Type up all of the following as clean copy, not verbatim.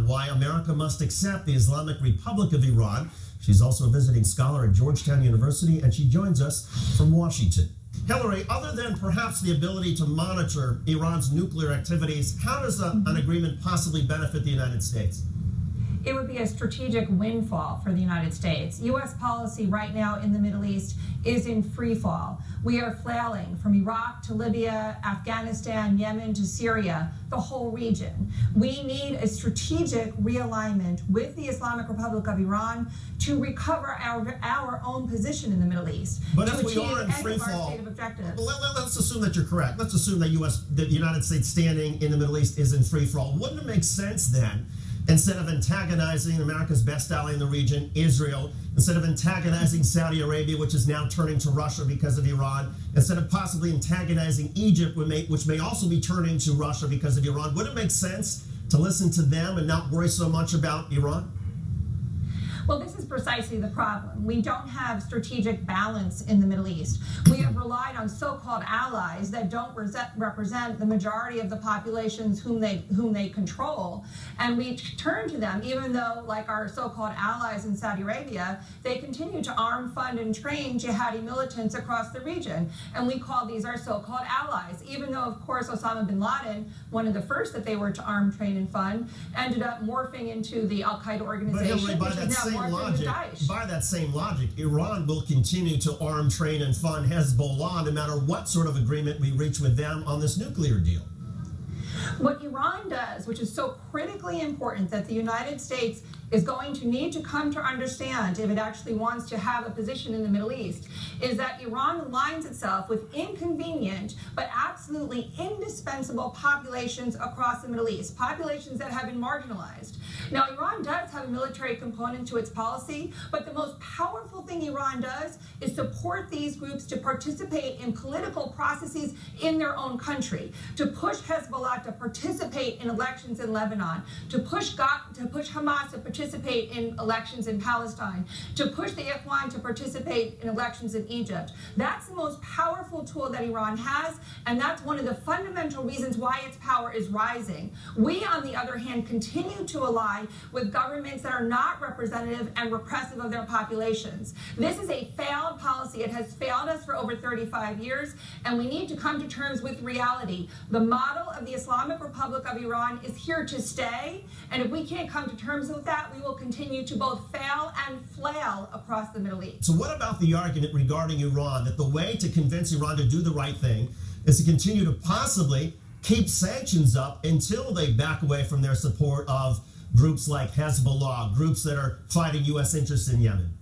Iran, Why America Must Accept the Islamic Republic of Iran. She's also a visiting scholar at Georgetown University, and she joins us from Washington. Hillary, other than perhaps the ability to monitor Iran's nuclear activities, how does an agreement possibly benefit the United States? It would be a strategic windfall for the United States. U.S. policy right now in the Middle East is in free fall. We are flailing from Iraq to Libya, Afghanistan, Yemen to Syria, the whole region. We need a strategic realignment with the Islamic Republic of Iran to recover our own position in the Middle East. But if we are in free fall, let's assume that you're correct. Let's assume that the United States standing in the Middle East is in free fall. Wouldn't it make sense then, instead of antagonizing America's best ally in the region, Israel, instead of antagonizing Saudi Arabia, which is now turning to Russia because of Iran, instead of possibly antagonizing Egypt, which may also be turning to Russia because of Iran, would it make sense to listen to them and not worry so much about Iran? Well, this is precisely the problem. We don't have strategic balance in the Middle East. We have relied on so-called allies that don't represent the majority of the populations whom they control, and we turn to them, even though, like our so-called allies in Saudi Arabia, they continue to arm, fund, and train jihadi militants across the region, and we call these our so-called allies, even though, of course, Osama bin Laden, one of the first that they were to arm, train, and fund, ended up morphing into the Al-Qaeda organization, which is now by that same logic, Iran will continue to arm, train, and fund Hezbollah no matter what sort of agreement we reach with them on this nuclear deal. What Iran does, which is so critically important that the United States is going to need to come to understand if it actually wants to have a position in the Middle East, is that Iran aligns itself with inconvenient but absolutely indispensable populations across the Middle East, populations that have been marginalized. Now, Iran does have a military component to its policy, but the most powerful thing Iran does is support these groups to participate in political processes in their own country, to push Hezbollah to participate in elections in Lebanon, to push Hamas to participate in elections in Palestine, to push the Ikhwan to participate in elections in Egypt. That's the most powerful tool that Iran has, and that's one of the fundamental reasons why its power is rising. We, on the other hand, continue to ally with governments that are not representative and repressive of their populations. This is a failed policy. It has failed us for over 35 years, and we need to come to terms with reality. The model of the Islamic Republic of Iran is here to stay, and if we can't come to terms with that, we will continue to both fail and flail across the Middle East. So what about the argument regarding Iran that the way to convince Iran to do the right thing is to continue to possibly keep sanctions up until they back away from their support of groups like Hezbollah, groups that are fighting U.S. interests in Yemen?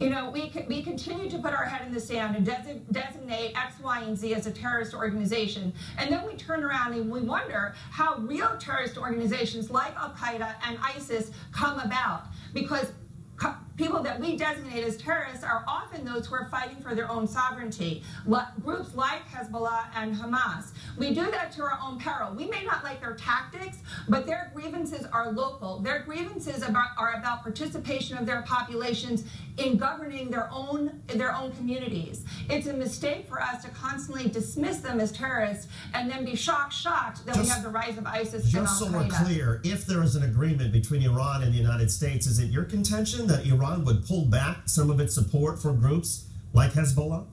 You know, we continue to put our head in the sand and designate X, Y, and Z as a terrorist organization. And then we turn around and we wonder how real terrorist organizations like Al-Qaeda and ISIS come about. Because people that we designate as terrorists are often those who are fighting for their own sovereignty. Groups like Hezbollah and Hamas. We do that to our own peril. We may not like their tactics, but their grievances are local. Their grievances are about participation of their populations in governing their own communities. It's a mistake for us to constantly dismiss them as terrorists and then be shocked that we have the rise of ISIS and Al-Qaeda. Just so we're clear, if there is an agreement between Iran and the United States, is it your contention that Iran would pull back some of its support for groups like Hezbollah?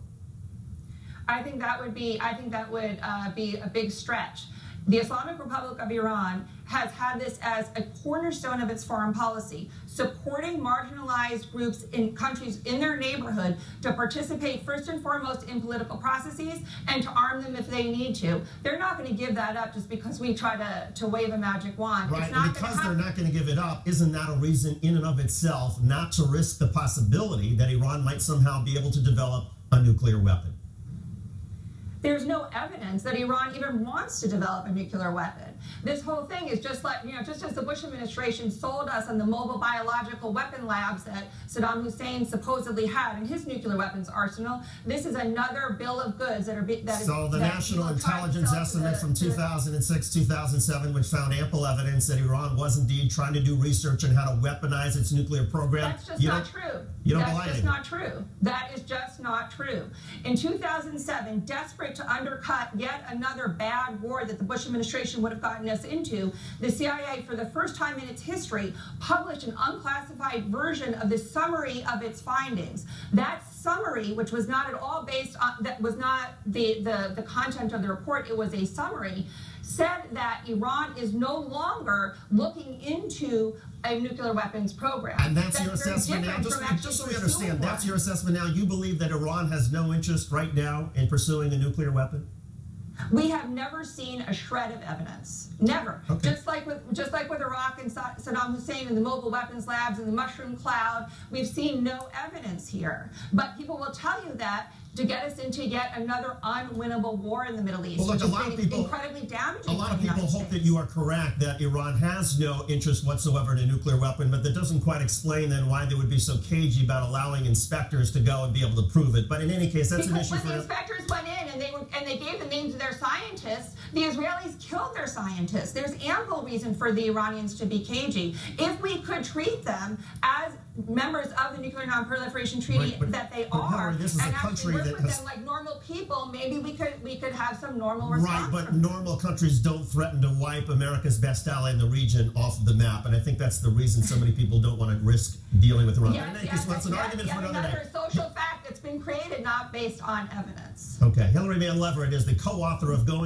I think that would be a big stretch. The Islamic Republic of Iran has had this as a cornerstone of its foreign policy, supporting marginalized groups in countries in their neighborhood to participate first and foremost in political processes and to arm them if they need to. They're not going to give that up just because we try to wave a magic wand. Right, and because they're not going to give it up, isn't that a reason in and of itself not to risk the possibility that Iran might somehow be able to develop a nuclear weapon? There's no evidence that Iran even wants to develop a nuclear weapon. This whole thing is just like, just as the Bush administration sold us on the mobile biological weapon labs that Saddam Hussein supposedly had in his nuclear weapons arsenal, this is another bill of goods that are So the National Intelligence Estimate from 2006-2007, which found ample evidence that Iran was indeed trying to do research on how to weaponize its nuclear program. That's just not true. That's just not true. That is just not true. In 2007, desperate to undercut yet another bad war that the Bush administration would have gotten us into, the CIA, for the first time in its history, published an unclassified version of the summary of its findings. That summary, which was not at all based on, that was not the content of the report, it was a summary, said that Iran is no longer looking into a nuclear weapons program. And that's your assessment now? Just so we understand, that's your assessment now? You believe that Iran has no interest right now in pursuing a nuclear weapon? We have never seen a shred of evidence. Never. Okay. Just like with Iraq and Saddam Hussein and the mobile weapons labs and the mushroom cloud, we've seen no evidence here. But people will tell you that to get us into yet another unwinnable war in the Middle East, well, look, which is incredibly damaging. A lot of people hope that you are correct, that Iran has no interest whatsoever in a nuclear weapon, but that doesn't quite explain then why they would be so cagey about allowing inspectors to go and be able to prove it. But in any case, that's an issue for... When the inspectors went in and they gave the names of their scientists, the Israelis killed their scientists. There's ample reason for the Iranians to be cagey. If we could treat them as members of the Nuclear Non-Proliferation Treaty that they are, this is and a country actually work that with them like normal people, maybe we could have some normal response. Right, but normal countries don't threaten to wipe America's best ally in the region off the map, and I think that's the reason so many people don't want to risk dealing with Iran. That's an argument for another day. Social fact that's been created, not based on evidence. Okay, Hillary Mann Leverett is the co-author of Going